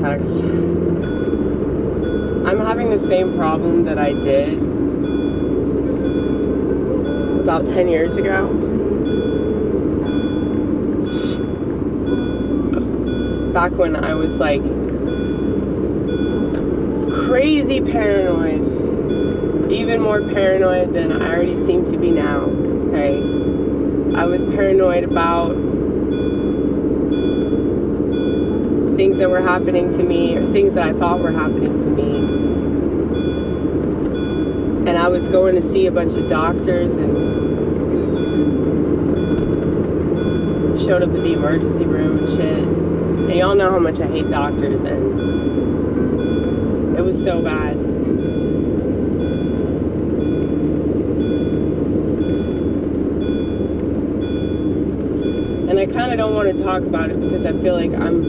text. I'm having the same problem that I did about 10 years ago. Back when I was like crazy paranoid. Even more paranoid than I already seem to be now. Okay? I was paranoid about things that were happening to me, or things that I thought were happening to me. And I was going to see a bunch of doctors and showed up at the emergency room and shit. And y'all know how much I hate doctors, and it was so bad. And I kind of don't want to talk about it because I feel like I'm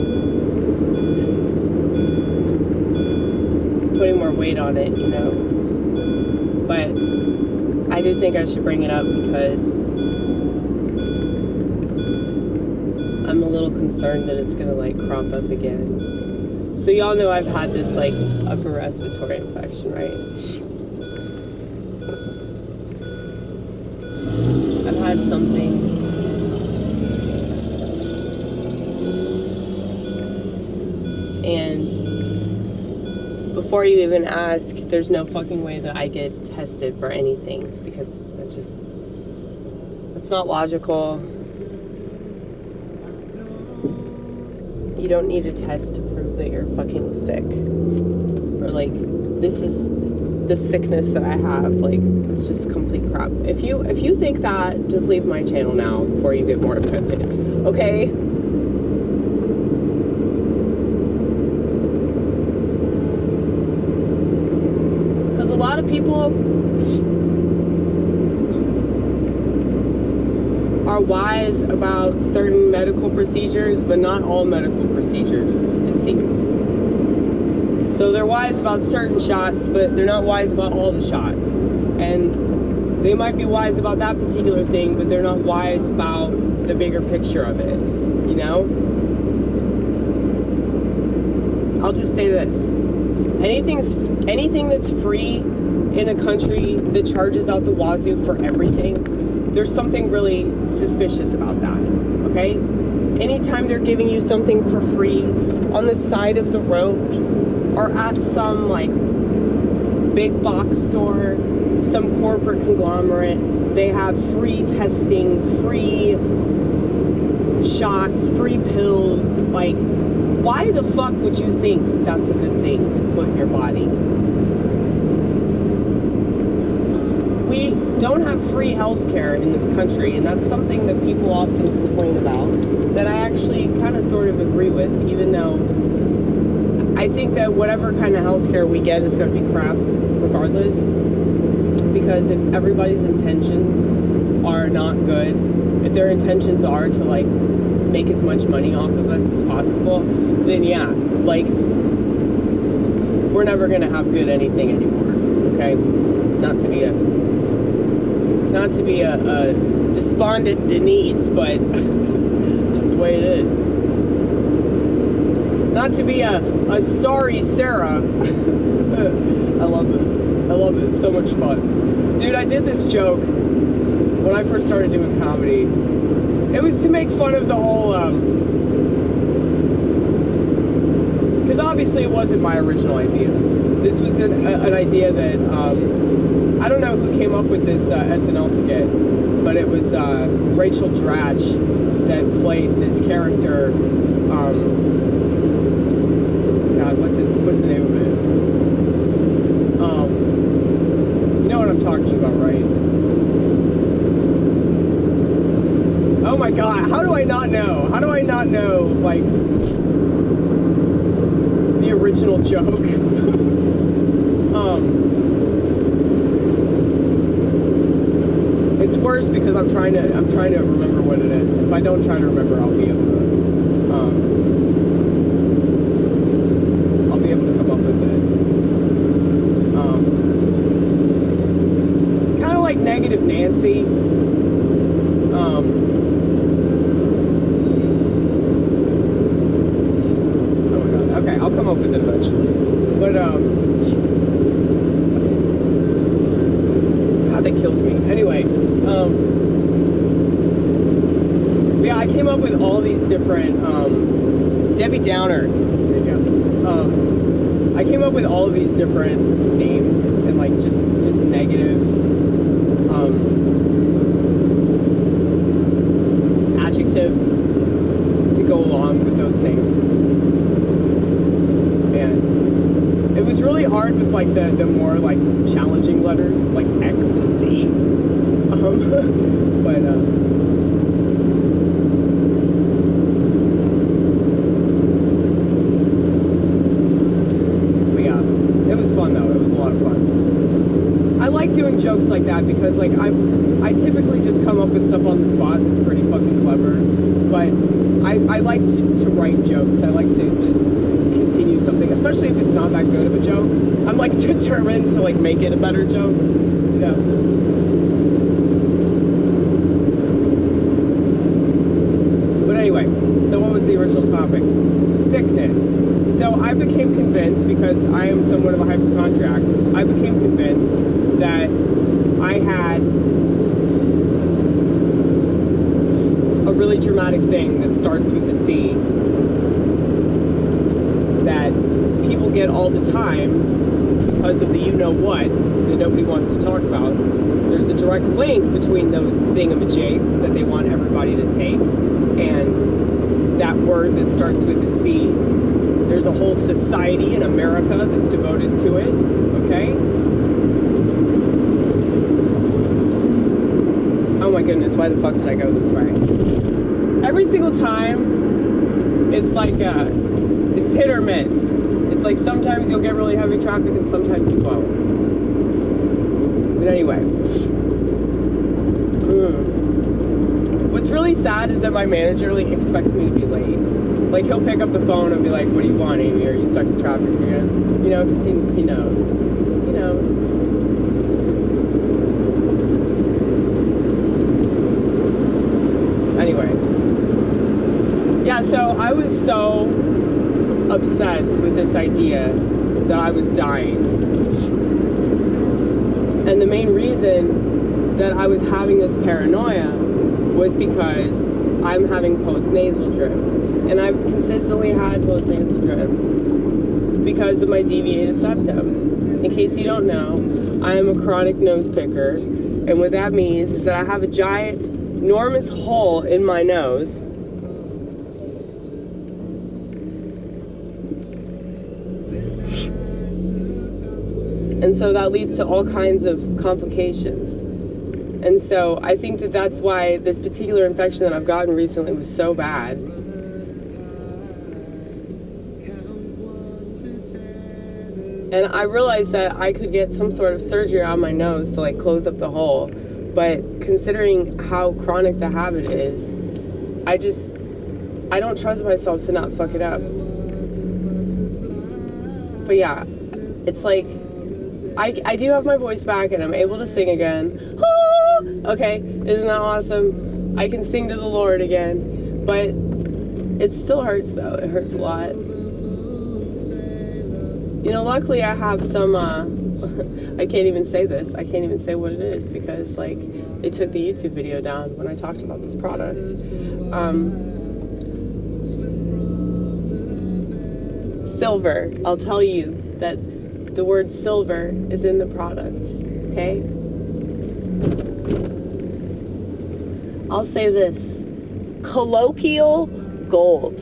putting more weight on it, you know. But I do think I should bring it up because I'm a little concerned that it's gonna like crop up again. So y'all know I've had this like upper respiratory infection, right? I've had something. And before you even ask, there's no fucking way that I get tested for anything because that's not logical. You don't need a test to prove that you're fucking sick. Or like, this is the sickness that I have. Like, it's just complete crap. If you think that, just leave my channel now before you get more offended. Okay? Because a lot of people are wise about certain medical procedures, but not all medical procedures, it seems. So they're wise about certain shots, but they're not wise about all the shots. And they might be wise about that particular thing, but they're not wise about the bigger picture of it, you know? I'll just say this. Anything that's free in a country that charges out the wazoo for everything, there's something really suspicious about that, okay? Anytime they're giving you something for free on the side of the road or at some like big box store, some corporate conglomerate, they have free testing, free shots, free pills. Like, why the fuck would you think that that's a good thing to put in your body? We don't have free healthcare in this country, and that's something that people often complain about, that I actually kind of sort of agree with, even though I think that whatever kind of healthcare we get is going to be crap regardless, because if everybody's intentions are not good, if their intentions are to like make as much money off of us as possible, then yeah, like, we're never going to have good anything anymore, okay? Not to be a despondent Denise, but just the way it is. Not to be a sorry Sarah. I love this. I love it. It's so much fun. Dude, I did this joke when I first started doing comedy. It was to make fun of the whole, because obviously it wasn't my original idea. This was an idea that, I don't know who came up with this SNL skit, but it was Rachel Dratch that played this character. God, what's the name of it? You know what I'm talking about, right? Oh my God, how do I not know? How do I not know, like, the original joke? It's worse because I'm trying to remember what it is. If I don't try to remember, I'll be able to come up with it. Kind of like Negative Nancy. Oh my God. Okay, I'll come up with all these different, Debbie Downer, there you go. I came up with all of these different names and like just negative, adjectives to go along with those names. And it was really hard with like the more like challenging letters like X and Z. But yeah, it was fun though. It was a lot of fun. I like doing jokes like that because like I typically just come up with stuff on the spot that's pretty fucking clever. But I like to write jokes. I like to just continue something, especially if it's not that good of a joke. I'm like determined to like make it a better joke. Yeah. But anyway, so what was the original topic? Sickness. So I became convinced, because I am somewhat of a hypochondriac, I became convinced that I had a really dramatic thing that starts with the C that people get all the time because of the you-know-what that nobody wants to talk about. There's a direct link between those thingamajigs that they want everybody to take and that word that starts with a C. There's a whole society in America that's devoted to it, okay? Oh my goodness, why the fuck did I go this way? Every single time, it's like, it's hit or miss. It's like sometimes you'll get really heavy traffic and sometimes you won't. But anyway. What's really sad is that my manager like expects me to be late. Like he'll pick up the phone and be like, "What do you want, Amy? Are you stuck in traffic again?" You know, because he knows. He knows. Anyway. Yeah, so I was so obsessed with this idea that I was dying. And the main reason that I was having this paranoia was because I'm having postnasal drip. And I've consistently had postnasal drip because of my deviated septum. In case you don't know, I am a chronic nose picker. And what that means is that I have a giant, enormous hole in my nose. And so that leads to all kinds of complications. And so I think that that's why this particular infection that I've gotten recently was so bad. And I realized that I could get some sort of surgery on my nose to like close up the hole. But considering how chronic the habit is, I don't trust myself to not fuck it up. But yeah, it's like, I do have my voice back and I'm able to sing again. Ah! Okay, isn't that awesome? I can sing to the Lord again. But it still hurts though. It hurts a lot. You know, luckily I have some, I can't even say this. I can't even say what it is because like they took the YouTube video down when I talked about this product. Silver. I'll tell you that the word silver is in the product, okay? I'll say this. Colloquial gold.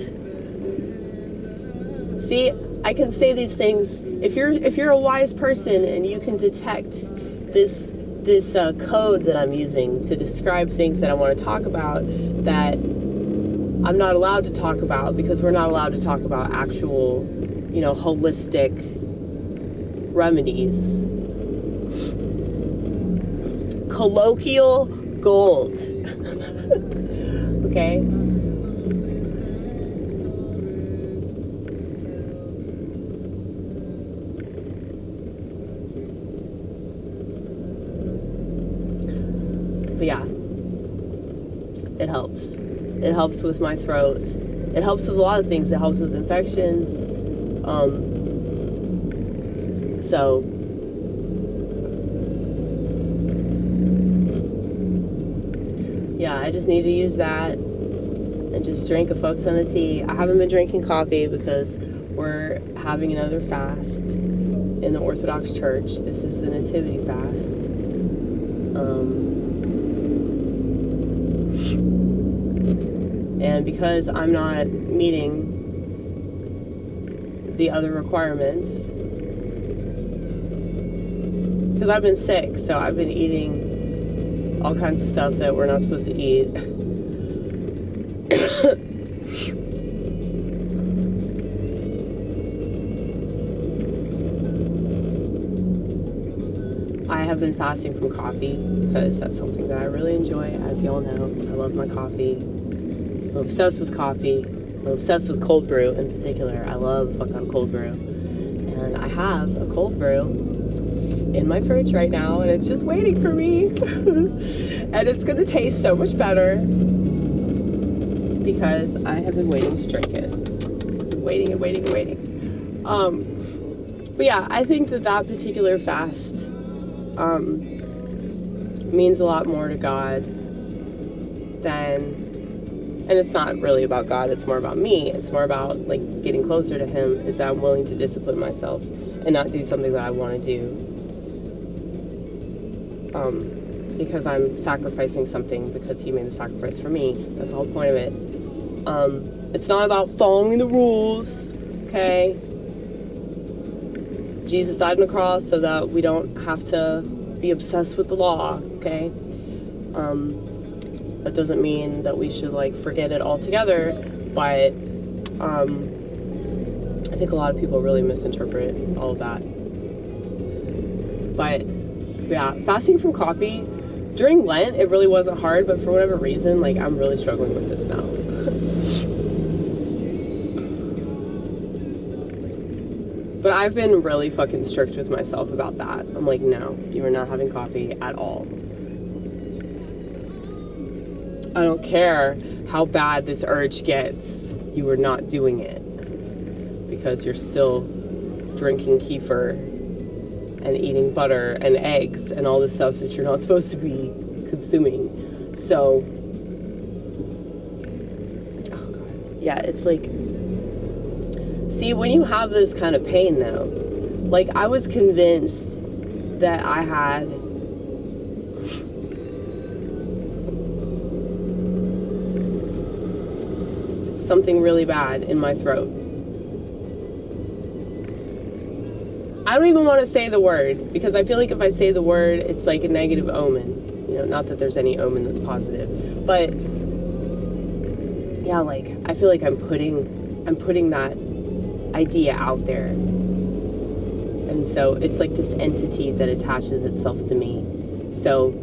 See, I can say these things. If you're a wise person and you can detect this code that I'm using to describe things that I want to talk about that I'm not allowed to talk about because we're not allowed to talk about actual, you know, holistic remedies. Colloquial gold. Okay? But yeah, it helps. It helps with my throat. It helps with a lot of things. It helps with infections. So yeah, I just need to use that. and just drink a fuck ton of tea. I haven't been drinking coffee because we're having another fast in the Orthodox Church. This is the Nativity fast. And because I'm not meeting the other requirements, because I've been sick, so I've been eating all kinds of stuff that we're not supposed to eat. I have been fasting from coffee because that's something that I really enjoy, as y'all know. I love my coffee. I'm obsessed with coffee. I'm obsessed with cold brew in particular. I love fuck on cold brew. And I have a cold brew in my fridge right now, and it's just waiting for me. And it's gonna taste so much better because I have been waiting to drink it. Waiting. But yeah, I think that particular fast means a lot more to God than, and it's not really about God, it's more about me. It's more about like getting closer to Him, is that I'm willing to discipline myself and not do something that I want to do because I'm sacrificing something because He made the sacrifice for me. That's the whole point of it. It's not about following the rules, okay? Jesus died on the cross so that we don't have to be obsessed with the law, okay? That doesn't mean that we should like forget it altogether, but I think a lot of people really misinterpret all of that. But yeah, fasting from coffee during Lent, it really wasn't hard, but for whatever reason, like I'm really struggling with this now. But I've been really fucking strict with myself about that. I'm like, no, you are not having coffee at all. I don't care how bad this urge gets, you are not doing it. Because you're still drinking kefir and eating butter and eggs and all the stuff that you're not supposed to be consuming. So, oh God. Yeah, it's like, see, when you have this kind of pain though, like I was convinced that I had something really bad in my throat. I don't even want to say the word because I feel like if I say the word, it's like a negative omen. You know, not that there's any omen that's positive, but yeah, like I feel like I'm putting that idea out there, and so it's like this entity that attaches itself to me. So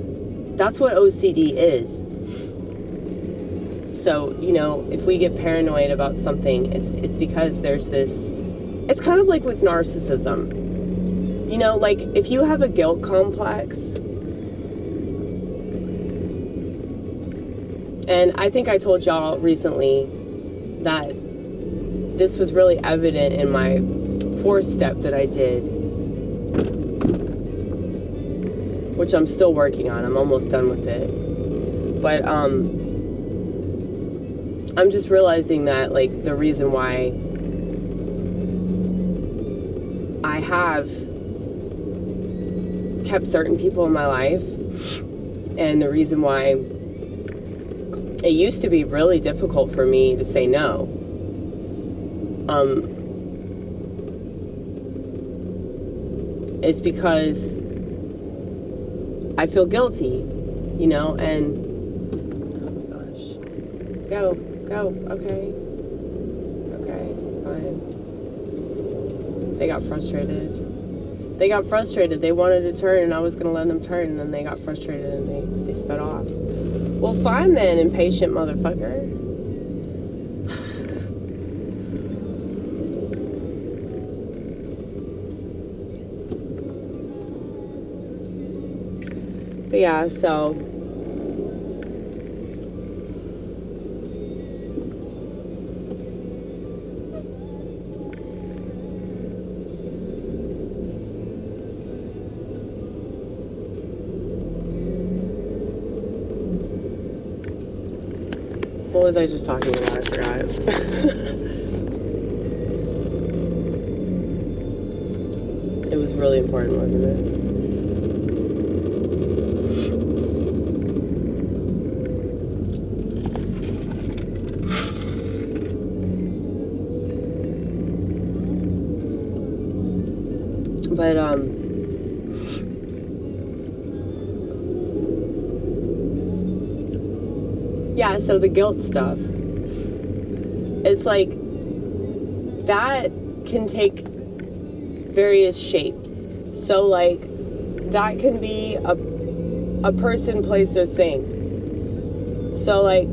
that's what OCD is. So, you know, if we get paranoid about something, it's because there's this, it's kind of like with narcissism. You know, like if you have a guilt complex, and I think I told y'all recently that this was really evident in my 4th step that I did, which I'm still working on. I'm almost done with it. But I'm just realizing that like the reason why I have kept certain people in my life, and the reason why it used to be really difficult for me to say no, it's because I feel guilty, you know, and oh gosh, go, okay, fine. They got frustrated. They wanted to turn, and I was gonna let them turn, and then they got frustrated and they sped off. Well, fine then, impatient motherfucker. But yeah, so was I just talking about? I forgot. It was really important, wasn't it? But, yeah, so the guilt stuff. It's like, that can take various shapes. So, like, that can be a person, place, or thing. So, like,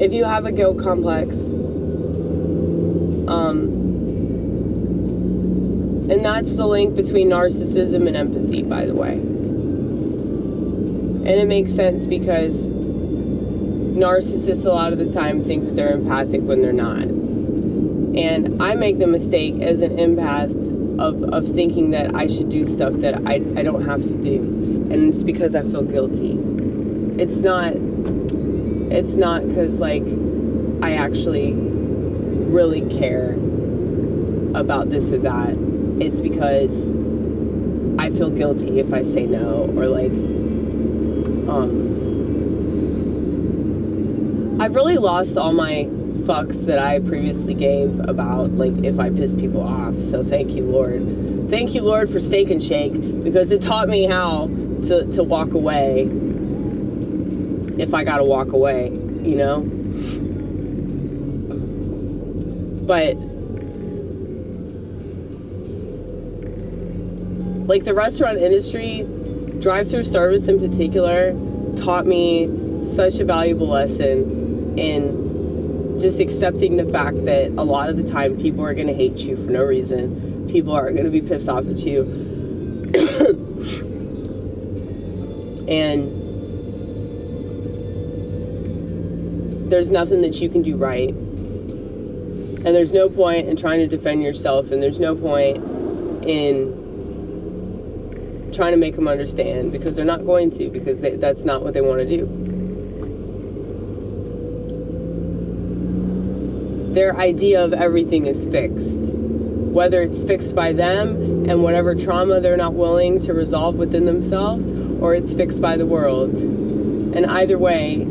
if you have a guilt complex, and that's the link between narcissism and empathy, by the way. And it makes sense because narcissists a lot of the time think that they're empathic when they're not. And I make the mistake as an empath of thinking that I should do stuff that I don't have to do. And it's because I feel guilty. It's not because, like, I actually really care about this or that. It's because I feel guilty if I say no, or like, I've really lost all my fucks that I previously gave about, like, if I piss people off. So thank you, Lord. Thank you, Lord, for Steak and Shake, because it taught me how to walk away if I gotta walk away, you know? But like, the restaurant industry, drive-through service in particular, taught me such a valuable lesson in just accepting the fact that a lot of the time people are going to hate you for no reason. People are going to be pissed off at you. And there's nothing that you can do right. And there's no point in trying to defend yourself, and there's no point in trying to make them understand, because they're not going to, because that's not what they want to do. Their idea of everything is fixed, whether it's fixed by them and whatever trauma they're not willing to resolve within themselves, or it's fixed by the world. And either way,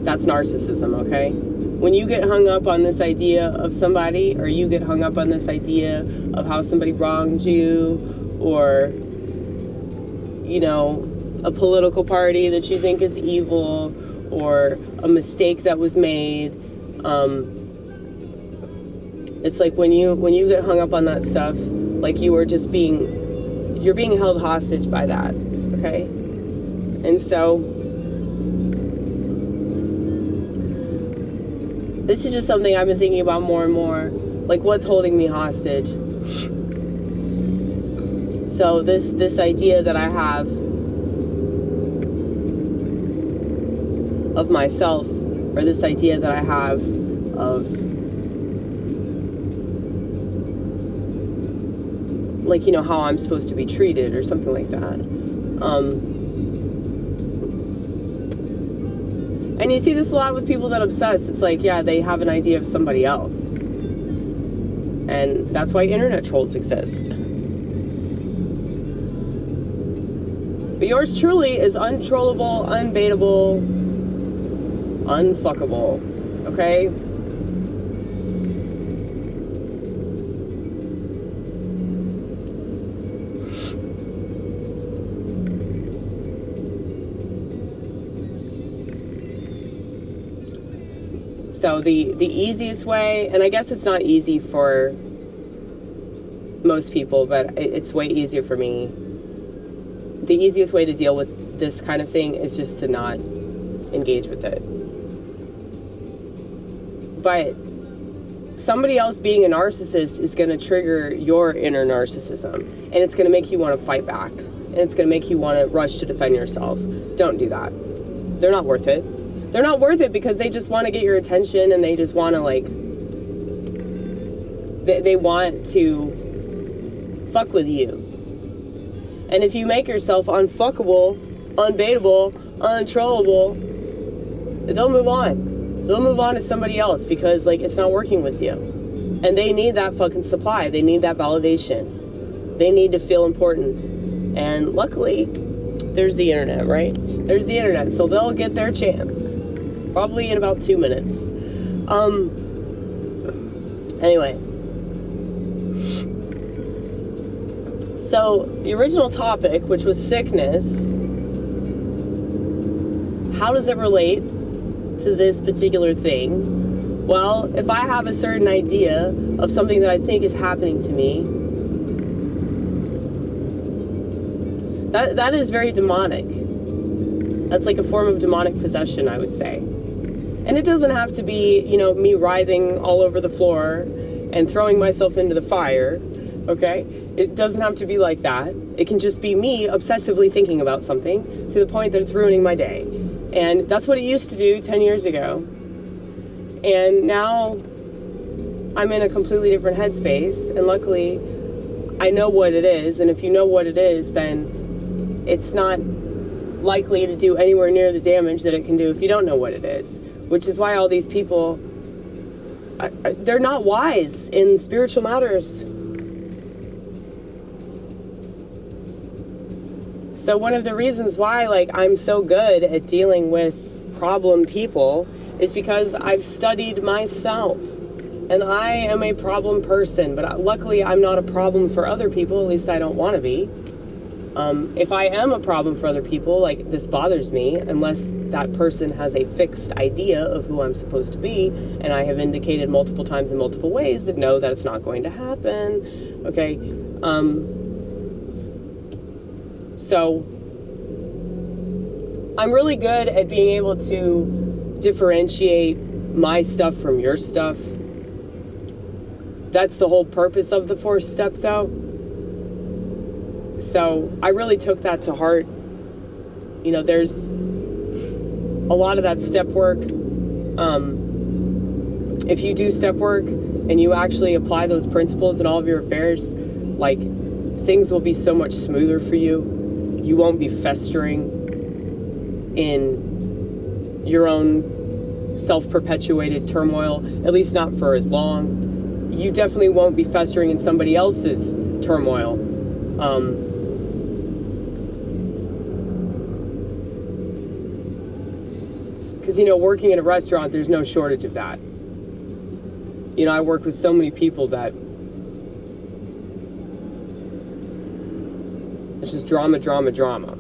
that's narcissism, okay? When you get hung up on this idea of somebody, or you get hung up on this idea of how somebody wronged you, or, you know, a political party that you think is evil, or a mistake that was made, it's like when you get hung up on that stuff, like, you're being held hostage by that, okay? And so this is just something I've been thinking about more and more, like, what's holding me hostage. So this idea that I have of myself, or this idea that I have of, like, you know, how I'm supposed to be treated, or something like that. And you see this a lot with people that obsess. It's like, yeah, they have an idea of somebody else. And that's why internet trolls exist. But yours truly is untrollable, unbaitable, unfuckable. Okay? So the easiest way, and I guess it's not easy for most people, but it's way easier for me. The easiest way to deal with this kind of thing is just to not engage with it. But somebody else being a narcissist is going to trigger your inner narcissism, and it's going to make you want to fight back, and it's going to make you want to rush to defend yourself. Don't do that. They're not worth it. They're not worth it because they just want to get your attention, and they just want to, like, they want to fuck with you. And if you make yourself unfuckable, unbaitable, untrollable, they'll move on. They'll move on to somebody else because, like, it's not working with you. And they need that fucking supply. They need that validation. They need to feel important. And luckily, there's the internet, right? There's the internet, so they'll get their chance. Probably in about 2 minutes. Anyway. So, the original topic, which was sickness, how does it relate to this particular thing? Well, if I have a certain idea of something that I think is happening to me, that is very demonic. That's like a form of demonic possession, I would say. And it doesn't have to be, you know, me writhing all over the floor and throwing myself into the fire, okay? It doesn't have to be like that. It can just be me obsessively thinking about something to the point that it's ruining my day. And that's what it used to do 10 years ago. And now I'm in a completely different headspace, and luckily I know what it is, and if you know what it is, then it's not likely to do anywhere near the damage that it can do if you don't know what it is. Which is why all these people, they're not wise in spiritual matters. So one of the reasons why, like, I'm so good at dealing with problem people is because I've studied myself. And I am a problem person, but luckily I'm not a problem for other people, at least I don't want to be. If I am a problem for other people, like, this bothers me, unless that person has a fixed idea of who I'm supposed to be, and I have indicated multiple times in multiple ways that no, that's not going to happen, okay? So, I'm really good at being able to differentiate my stuff from your stuff. That's the whole purpose of the 4th step, though. So I really took that to heart. You know, there's a lot of that step work. If you do step work and you actually apply those principles in all of your affairs, like, things will be so much smoother for you. You won't be festering in your own self-perpetuated turmoil, at least not for as long. You definitely won't be festering in somebody else's turmoil. Because, you know, working in a restaurant, there's no shortage of that. You know, I work with so many people that it's just drama, drama, drama.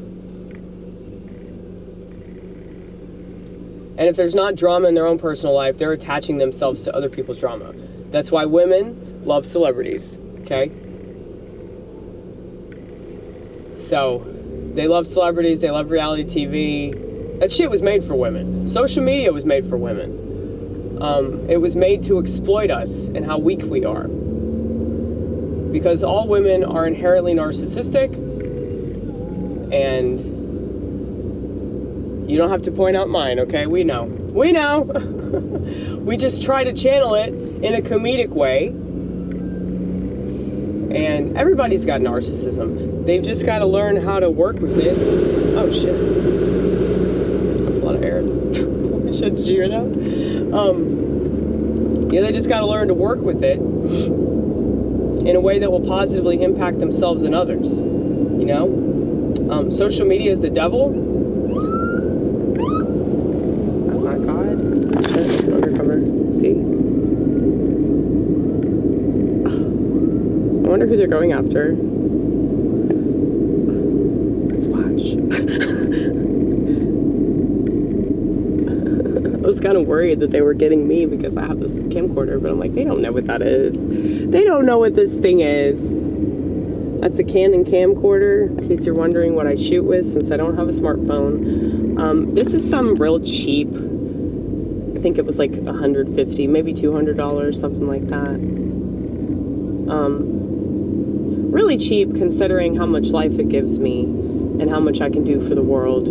And if there's not drama in their own personal life, they're attaching themselves to other people's drama. That's why women love celebrities, okay? So, they love celebrities, they love reality TV. That shit was made for women. Social media was made for women. It was made to exploit us and how weak we are. Because all women are inherently narcissistic, and you don't have to point out mine, okay? We know. We know! We just try to channel it in a comedic way. And everybody's got narcissism. They've just got to learn how to work with it. Oh, shit. That's a lot of air. Shit, did you hear that? Yeah, they just got to learn to work with it in a way that will positively impact themselves and others. You know? Social media is the devil. Oh my God. That's an undercover. See? I wonder who they're going after. Let's watch. I was kind of worried that they were getting me because I have this camcorder, but I'm like, they don't know what that is. They don't know what this thing is. That's a Canon camcorder, in case you're wondering what I shoot with, since I don't have a smartphone. This is some real cheap, I think it was like $150, maybe $200, something like that. Really cheap considering how much life it gives me and how much I can do for the world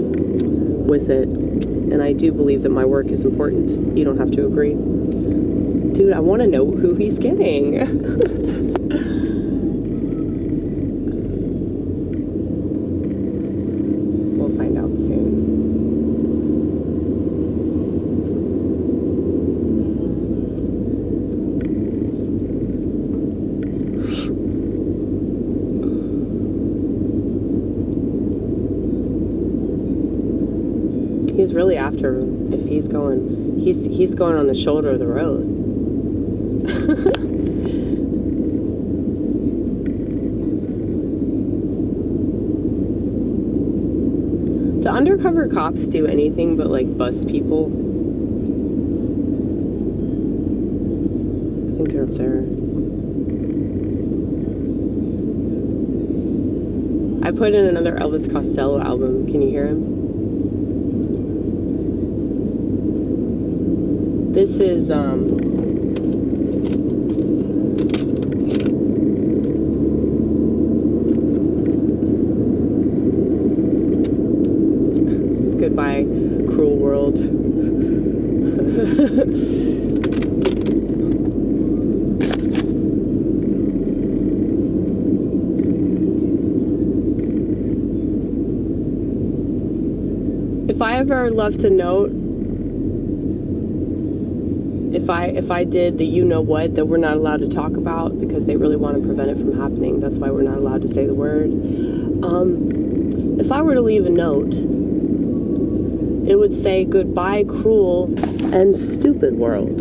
with it. And I do believe that my work is important. You don't have to agree. Dude, I want to know who he's getting. We'll find out soon. if he's going, he's going on the shoulder of the road. Do undercover cops do anything but like bust people? I think they're up there. I put in another Elvis Costello album. Can you hear him? This is Goodbye, Cruel World. If I ever left a note, if I did the you know what that we're not allowed to talk about because they really want to prevent it from happening, that's why we're not allowed to say the word. If I were to leave a note, it would say goodbye, cruel and stupid world.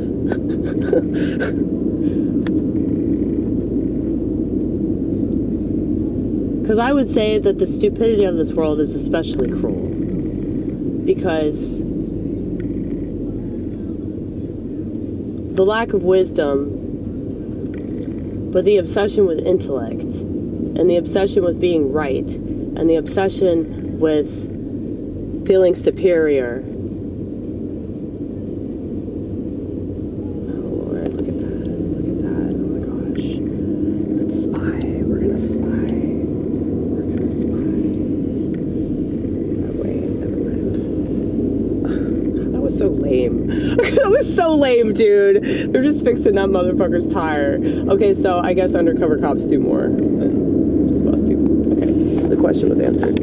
Because I would say that the stupidity of this world is especially cruel. Because the lack of wisdom, but the obsession with intellect, and the obsession with being right, and the obsession with feeling superior. Oh Lord, look at that. Look at that. Oh my gosh. Let's spy. We're gonna spy. We're gonna spy. Oh, wait, never mind. That was so lame. That was so lame, dude. They're just fixing that motherfucker's tire. Okay, so I guess undercover cops do more than just bust people. Okay, the question was answered.